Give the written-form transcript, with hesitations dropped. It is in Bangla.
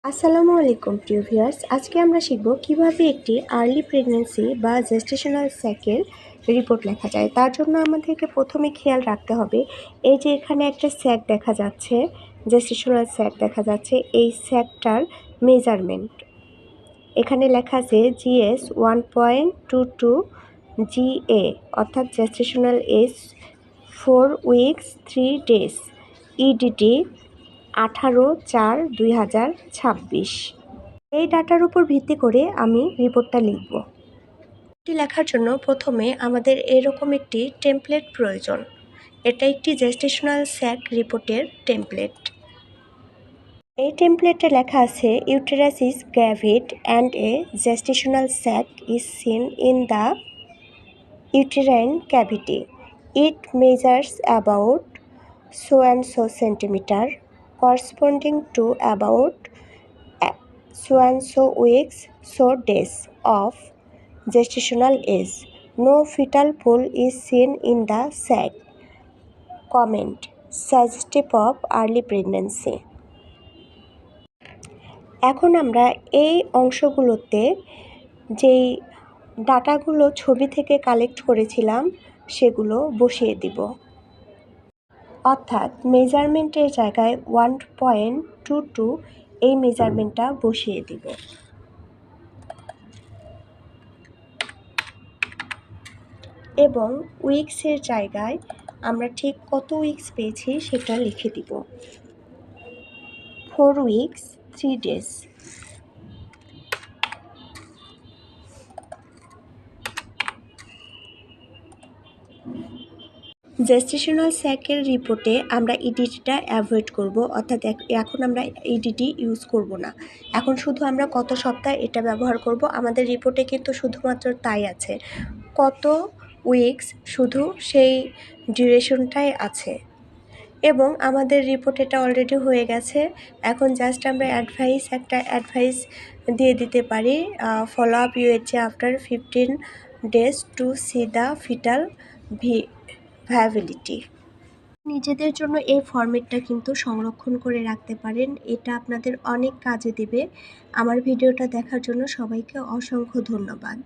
আসসালামু আলাইকুম প্রিয় ভিউয়ার্স, আজকে আমরা শিখব কিভাবে একটি আর্লি প্রেগন্যান্সি বা জেস্টেশনাল স্যাকের রিপোর্ট লেখা যায়। তার জন্য আমাদেরকে প্রথমে খেয়াল রাখতে হবে, এই যে এখানে একটা স্যাক দেখা যাচ্ছে, জেস্টেশনাল স্যাক দেখা যাচ্ছে, এই স্যাকটার মেজারমেন্ট এখানে লেখা আছে GS 1.22 GA, অর্থাৎ gestational age 4 weeks 3 days, EDD 18/4/2026। এই ডাটার উপর ভিত্তি করে আমি রিপোর্টটা লিখব। এটি লেখার জন্য প্রথমে আমাদের এরকম একটি টেমপ্লেট প্রয়োজন। এটা একটি জেস্টেশনাল স্যাক রিপোর্টের টেমপ্লেট। এই টেমপ্লেটে লেখা আছে, uterus is gravid and a gestational sac is seen in the uterine cavity. It measures about so and so centimeter, corresponding to about so and so weeks so days of gestational age. No fetal pool is seen in the sac. Comment: suggestive of early pregnancy. এখন আমরা এই অংশগুলোতে যেই ডাটাগুলো ছবি থেকে কালেক্ট করেছিলাম সেগুলো বসিয়ে দিব। অর্থাৎ মেজারমেন্টের জায়গায় 1.22 এই মেজারমেন্টটা বসিয়ে দিব এবং উইক্সের জায়গায় আমরা ঠিক কত উইক্স পেয়েছি সেটা লিখে দিব। 4 উইকস 3 ডেজ। জেস্টেশনাল স্যাকের রিপোর্টে আমরা ইডিটিটা অ্যাভয়েড করব, অর্থাৎ এখন আমরা ইডিটি ইউজ করব না। এখন শুধু আমরা কত সপ্তাহ এটা ব্যবহার করব। আমাদের রিপোর্টে কিন্তু শুধুমাত্র তাই আছে, কত উইকস, শুধু সেই ডিউরেশনটাই আছে এবং আমাদের রিপোর্ট এটা অলরেডি হয়ে গেছে। এখন জাস্ট আমরা একটা অ্যাডভাইস দিয়ে দিতে পারি, follow up UHG after 15 days to see the fetal viability. নিজেদের জন্য এই ফরম্যাটটা কিন্তু সংরক্ষণ করে রাখতে পারেন, এটা আপনাদের অনেক কাজে দেবে। আমার ভিডিওটা দেখার জন্য সবাইকে অসংখ্য ধন্যবাদ।